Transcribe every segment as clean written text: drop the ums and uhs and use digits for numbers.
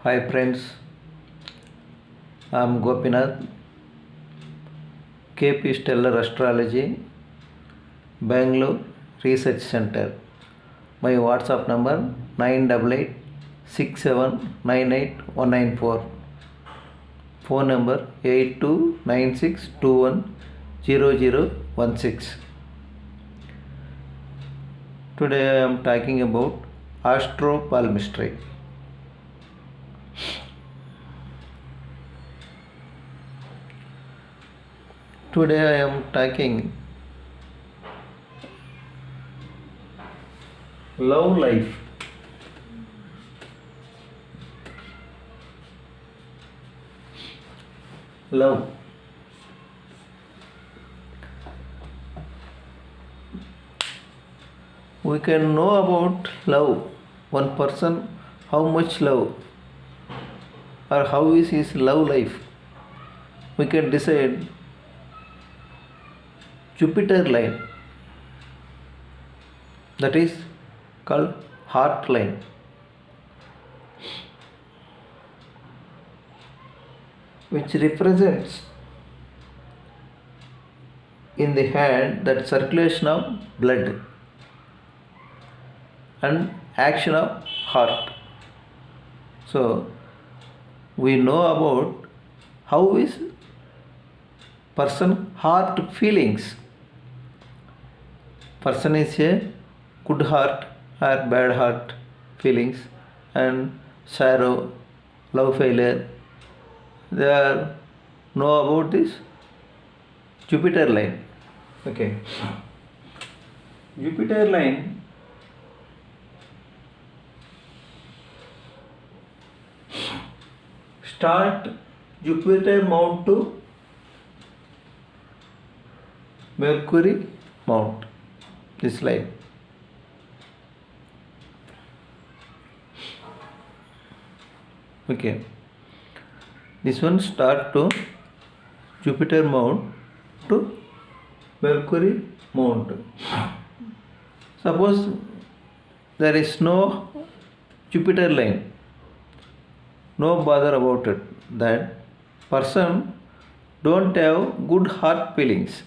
Hi friends, I am Gopinath, KP Stellar Astrology, Bangalore Research Center. My WhatsApp number 988 Phone number 8296210016. Today I am talking about astropalmistry. Today I am talking love life. Love. We can know about love. One person, how much love or how is his love life. We can decide Jupiter line, that is called heart line. Which represents in the hand that circulation of blood and action of heart. So we know about how is person heart feelings. Person is a good heart or bad heart feelings and sorrow, love failure. They are know about this Jupiter line. Okay. Jupiter line start Jupiter mount to Mercury mount. This line. Okay. This one start to Jupiter mount to Mercury mount. Suppose there is no Jupiter line, no bother about it. That person don't have good heart feelings.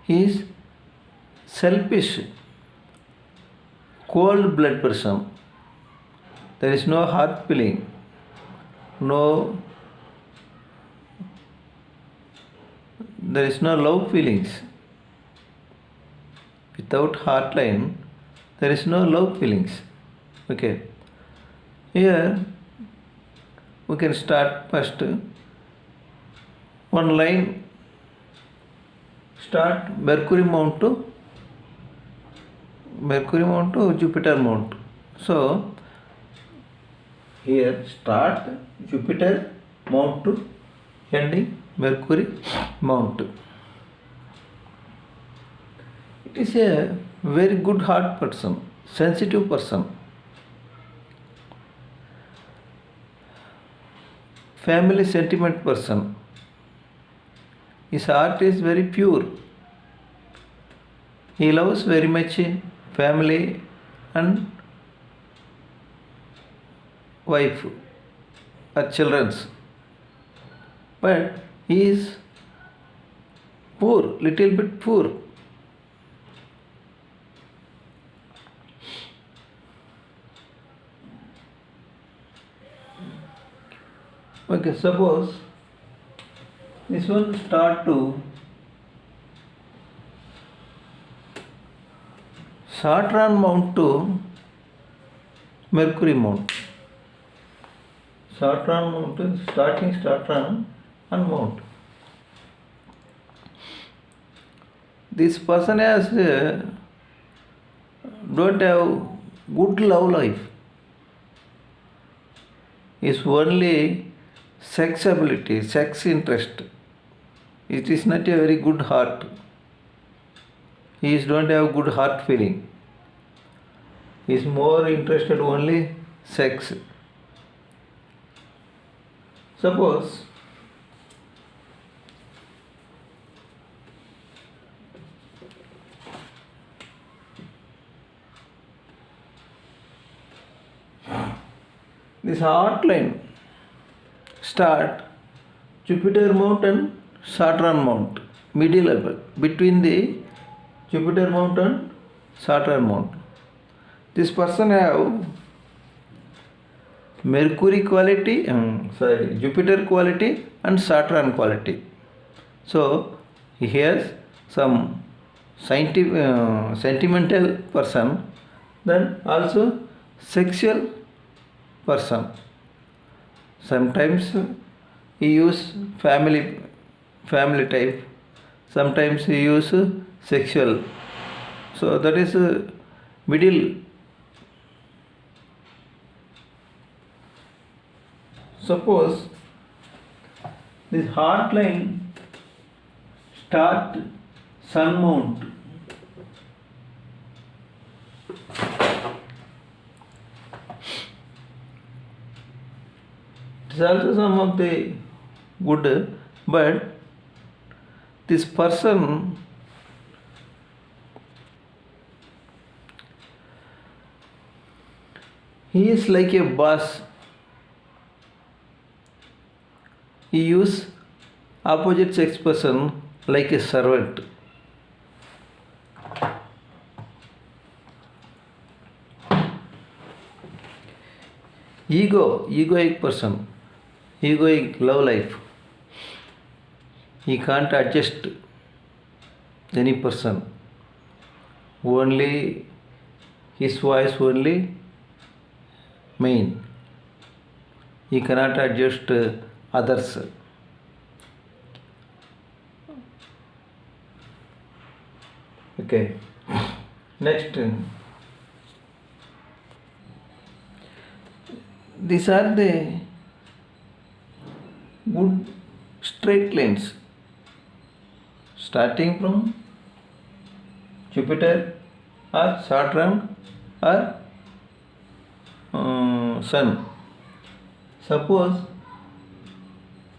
He is selfish, cold blood person. There is no heart feeling, no, there is no love feelings. Without heart line, there is no love feelings. Okay. Here we can start first. One line start Mercury mount to Jupiter mount. So here start Jupiter mount to ending Mercury mount. It is a very good heart person, sensitive person, family sentiment person. His heart is very pure. He loves very much family and wife or children's. But he is poor, little bit poor. Okay, suppose this one start to Saturn mount to Mercury mount. Saturn mount to starting Saturn and mount. This person has don't have good love life. Is only sex ability, sex interest. It is not a very good heart. He don't have good heart feeling. He is more interested only sex. Suppose This outline start Jupiter Mount and Saturn Mount, middle level between the Jupiter Mount and Saturn Mount. This person have Mercury quality, Jupiter quality and Saturn quality. So he has some sentimental person, then also sexual person. Sometimes he use family type, sometimes he use sexual. So that is middle. Suppose this heart line start sun mount. It is also some of the good, but this person he is like a boss. He use opposite sex person like a servant. Egoic person, egoic love life. He can't adjust any person. Only his voice only main. He cannot adjust others. Okay. Next. These are the good straight lines starting from Jupiter or Saturn or Sun. Suppose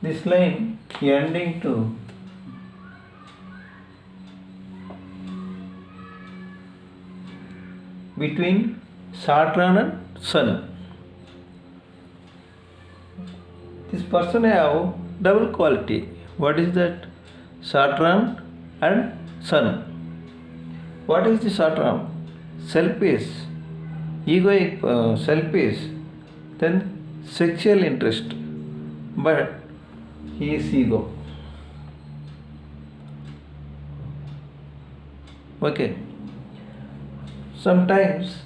this line ending to between Saturn and Sun. This person have double quality. What is that? Saturn and Sun. What is the Saturn? Selfish, egoic, selfish, then sexual interest, but he is ego. Okay. Sometimes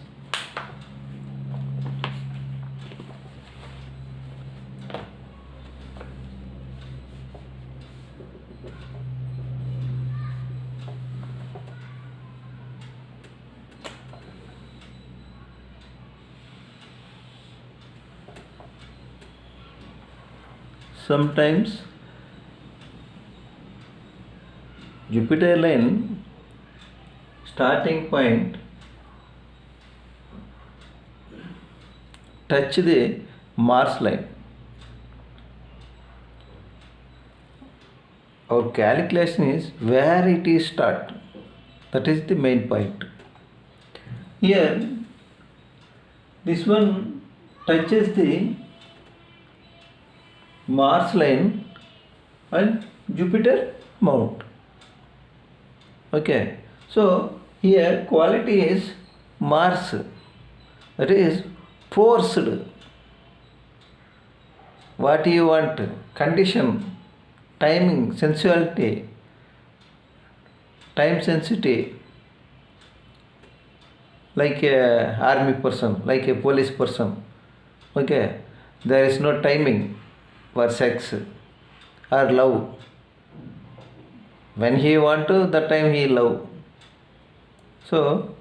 Jupiter line starting point touch the Mars line. Our calculation is where it is start. That is the main point. Here, this one touches the Mars line and Jupiter mount. Okay, so here quality is Mars, that is forced. What you want, condition, timing, sensuality, time sensitive, like a army person, like a police person. Okay, there is no timing for sex or love. When he want to, that time he love. So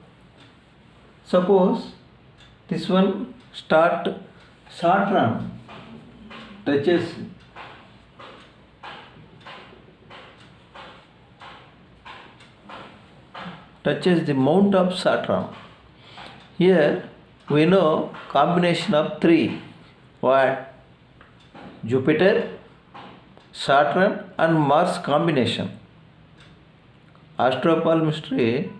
suppose this one start Saturn touches the mount of Saturn. Here we know combination of three. What? Jupiter, Saturn and Mars combination. Astropalmistry,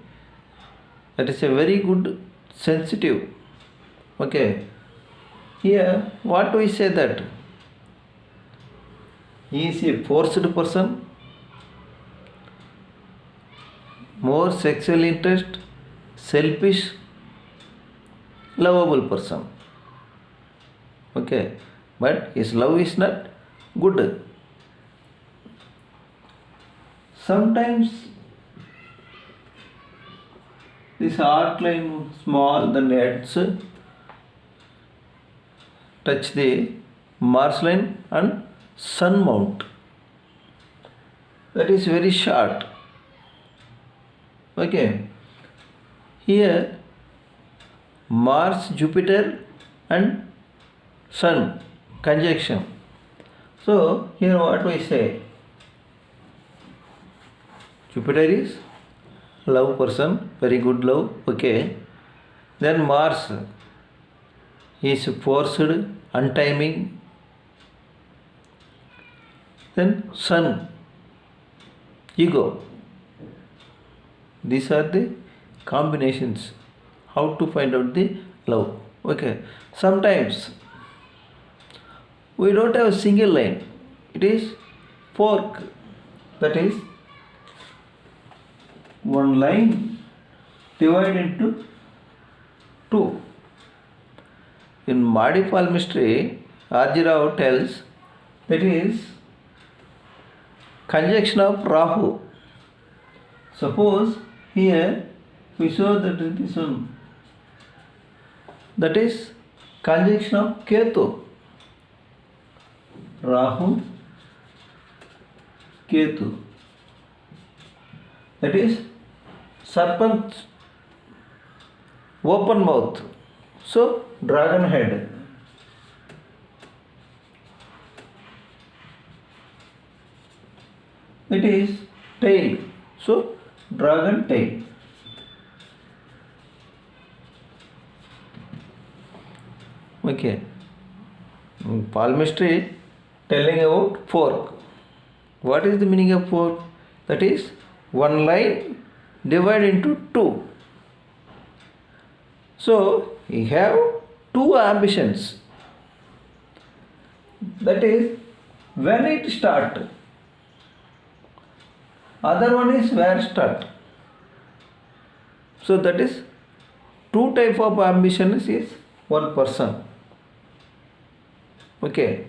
that is a very good sensitive. Okay. Here, what we say that he is a forced person, more sexual interest, selfish, lovable person. Okay, but his love is not good. Sometimes this outline small, the nets touch the Mars line and Sun mount. That is very short. Okay. Here Mars, Jupiter and Sun conjunction. So here what we say? Jupiter is love person, very good love. Okay. Then Mars is forced, untiming. Then Sun, ego. These are the combinations. How to find out the love? Okay. Sometimes we don't have a single line. It is fork. That is one line divided into two. In Madi palmistry, R.G. Rao tells that is conjunction of Rahu. Suppose here we show that this one, that is conjunction of Ketu. Rahu, Ketu. That is serpent, open mouth. So dragon head. It is tail. So dragon tail. Okay. Palmistry telling about fork. What is the meaning of fork? That is one line divided into two. So we have two ambitions. That is when it start. Other one is where start. So that is two type of ambitions is one person. Okay.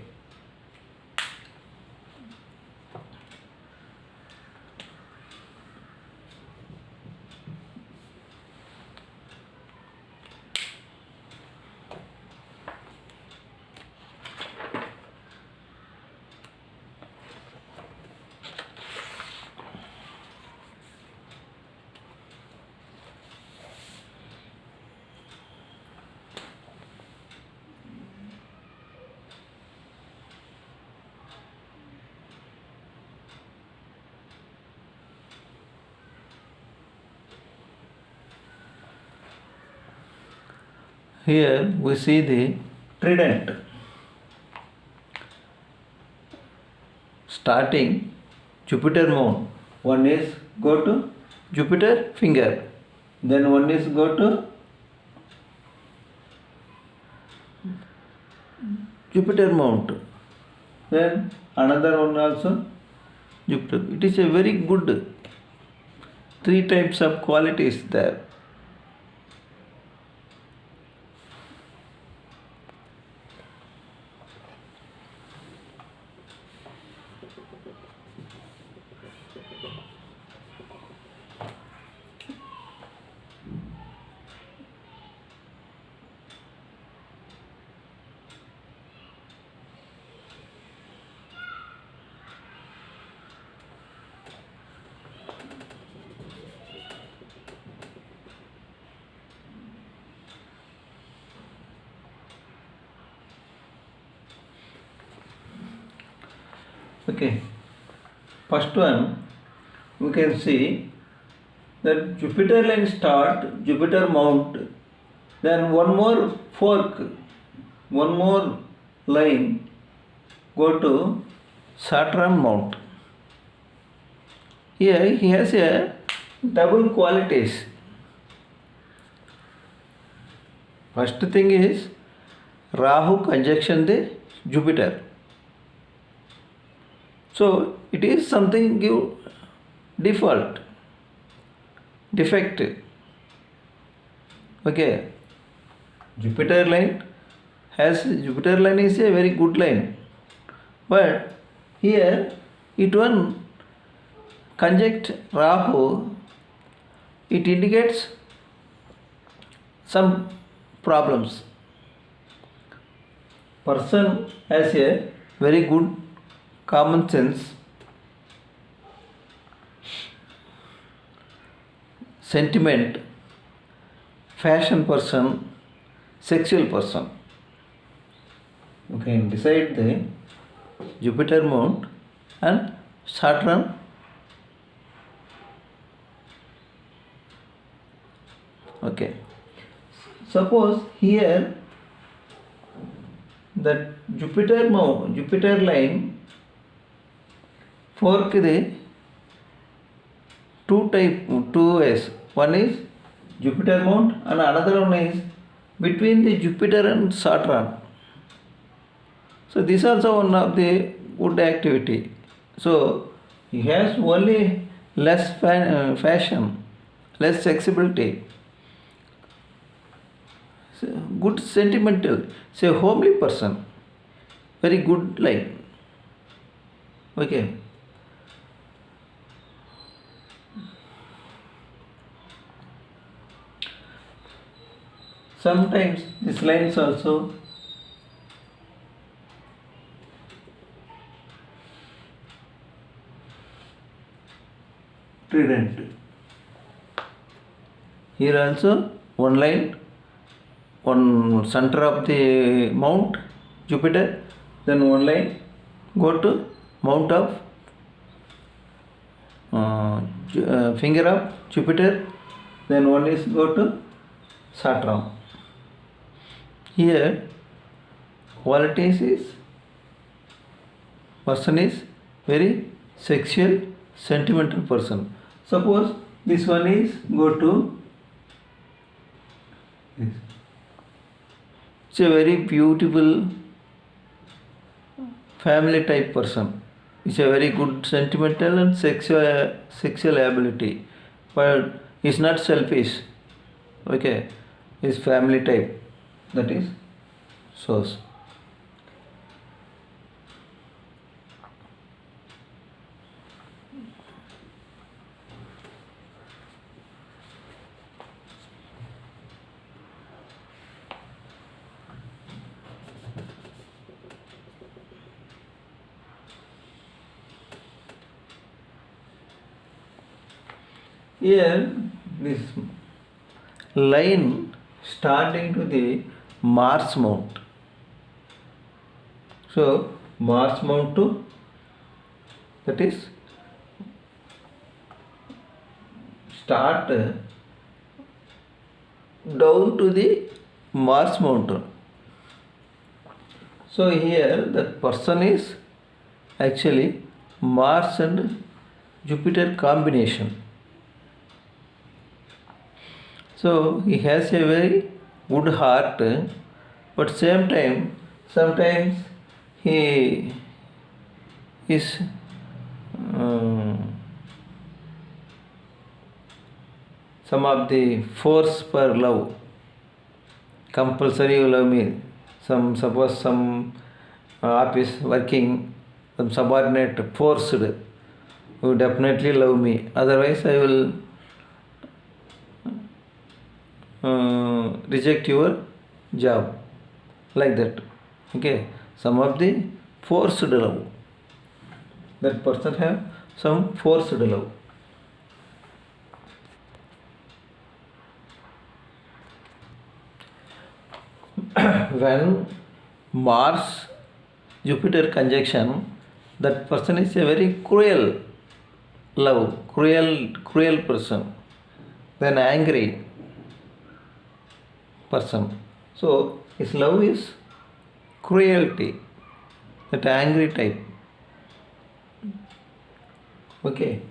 Here we see the trident. Starting Jupiter moon. One is go to Jupiter finger. Then one is go to Jupiter mount. Then another one also Jupiter. It is a very good three types of qualities there. Okay, first one we can see that Jupiter line start, Jupiter mount, then one more fork, one more line go to Saturn mount. Here he has a double qualities. First thing is Rahu conjunction the Jupiter. So it is something give default, defect. Okay. Jupiter line is a very good line, but here it one conjunct Rahu, it indicates some problems. Person has a very good common sense, sentiment, fashion person, sexual person. You can decide the Jupiter mount and Saturn. Okay. Suppose here that Jupiter line fork the two ways. One is Jupiter mount and another one is between the Jupiter and Saturn. So this is also one of the good activity. So he has only less fashion, less flexibility, so good sentimental, say homely person, very good line. Okay. Sometimes this lines also trident. Here also one line, one center of the mount Jupiter, then one line go to mount of finger of Jupiter, then one is go to Saturn. Here qualities is person is very sexual, sentimental person. Suppose this one is go to this. It's a very beautiful family type person. It's a very good sentimental and sexual ability, but it's not selfish. Okay, it's family type. That is source. Here this line starting to the Mars mount. So Mars mount to, that is start down to the Mars mountain. So here that person is actually Mars and Jupiter combination. So he has a very good heart, but same time sometimes he is some of the force for love. Compulsory you love me. Suppose some office working, some subordinate forced, you definitely love me. Otherwise I will reject your job, like that. Okay, some of the forced love, that person have some forced love. When Mars Jupiter conjunction, that person is a very cruel love, cruel person, then angry person. So his love is cruelty, that angry type. Okay.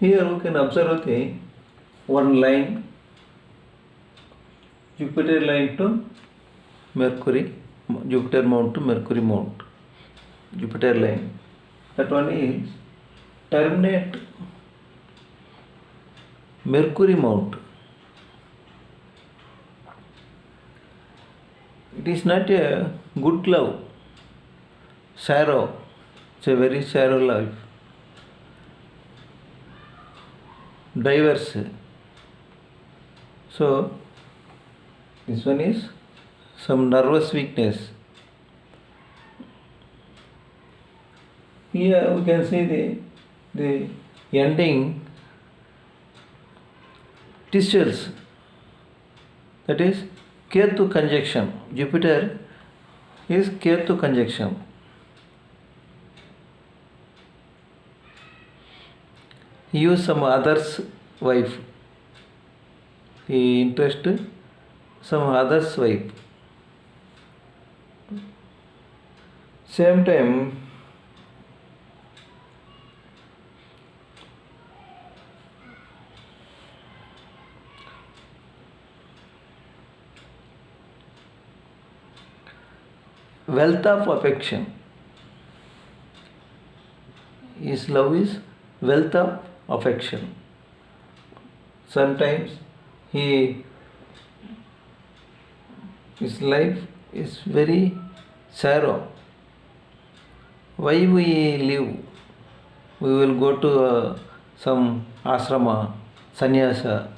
Here we can observe the one line, Jupiter line to Mercury, Jupiter mount to Mercury mount, Jupiter line. That one is terminate Mercury mount. It is not a good love, sorrow. It's a very sorrow life. Diverse. So this one is some nervous weakness. Here we can see the ending tissues, that is Ketu conjunction. Jupiter is Ketu conjunction. He used some other's wife. He interested some other's wife. Same time, wealth of affection. His love is wealth of affection. Sometimes his life is very sorrow. Why we live? We will go to some ashrama, sannyasa,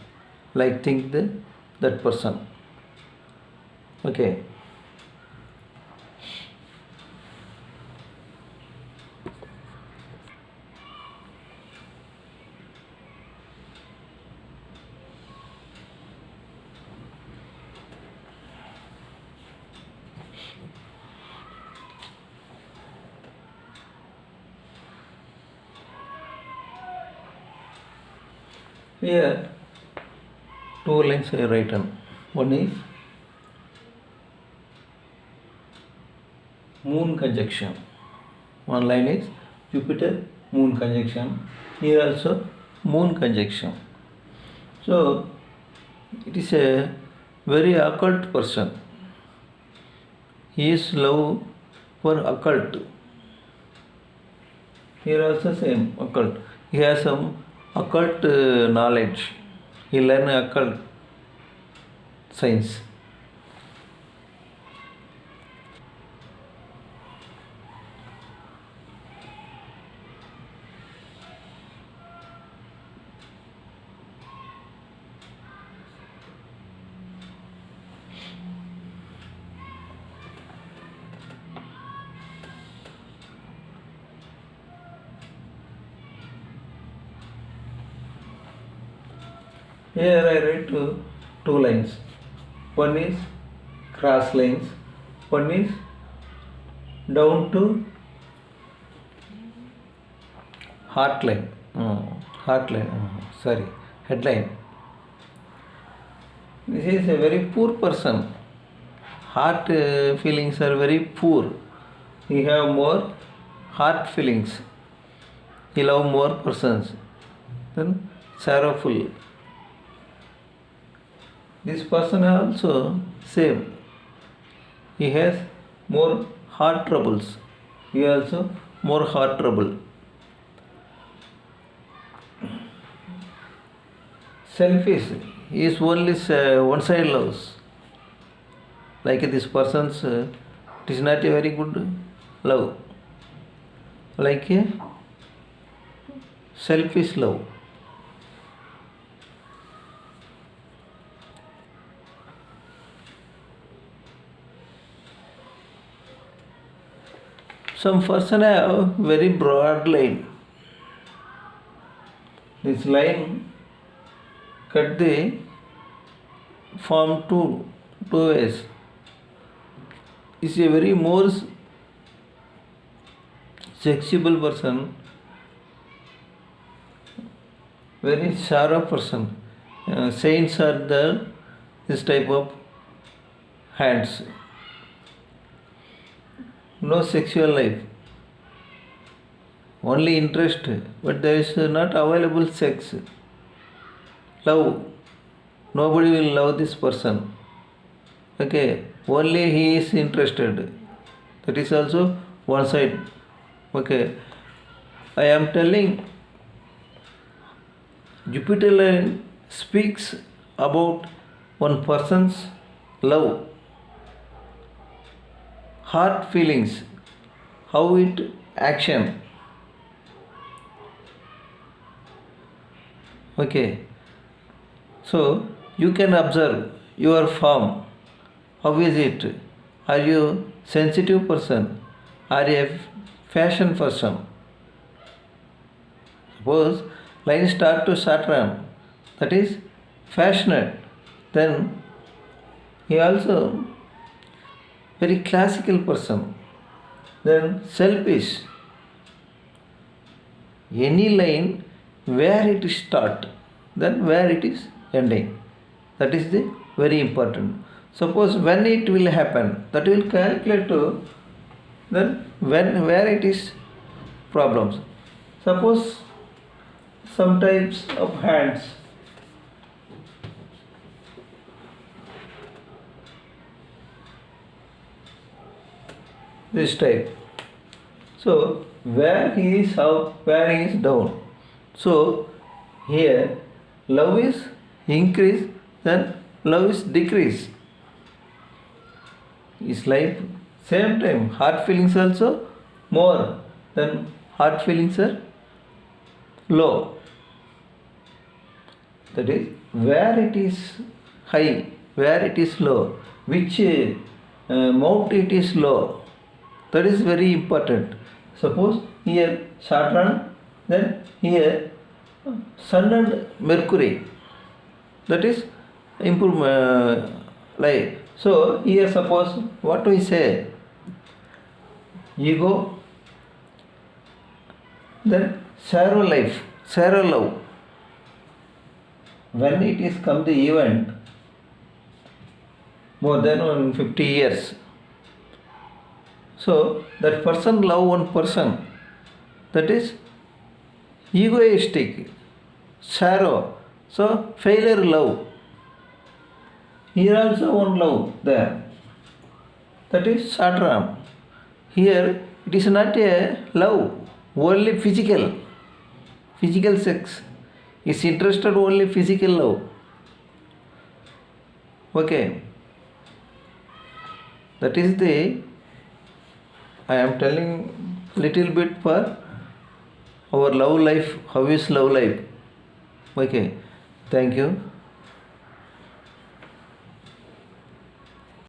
like think that person. Okay. Here, two lines I have written. One is moon conjunction. One line is Jupiter moon conjunction. Here also moon conjunction. So it is a very occult person. He is love for occult. Here also same occult. He has some occult knowledge. He learn occult science. Here I write two lines. One is cross lines. One is down to heart line. Headline. This is a very poor person. Heart feelings are very poor. He have more heart feelings. He love more persons. Then sorrowful. This person also same. He has more heart troubles. He also more heart trouble. Selfish. He is only one side loves. Like this person's, it is not a very good love. Like a selfish love. Some person have very broad line. This line cut the form two ways. Is a very more sexual person, very sharp person. Saints are this type of hands. No sexual life. only interest, but there is not available sex. Love. Nobody will love this person. Okay, only he is interested. That is also one side. Okay, I am telling Jupiter line speaks about one person's love, heart feelings, how it action. Okay, so you can observe your form. How is it? Are you sensitive person? Are you a fashion person? Suppose line start to Saturn, that is fashionate. Then he also very classical person. Then selfish. Any line where it is start, then where it is ending. That is the very important. Suppose when it will happen, that will calculate to then when where it is problems. Suppose some types of hands. This type. So where he is up, where he is down. So here love is increase, then love is decrease. Is life same time heart feelings also more than heart feelings are low. That is where it is high, where it is low, which mount it is low. That is very important. Suppose here Saturn, then here Sun and Mercury. That is life. So here suppose what we say, ego, then sorrow life, sorrow love. When it is come the event, more than 150 years. So that person love one person, that is egoistic, sorrow. So failure love. Here also one love there. That is Saturn. Here it is not a love, only physical. Physical sex. Is interested only physical love. Okay. That is the I am telling little bit for our love life. How is love life? Okay. Thank you.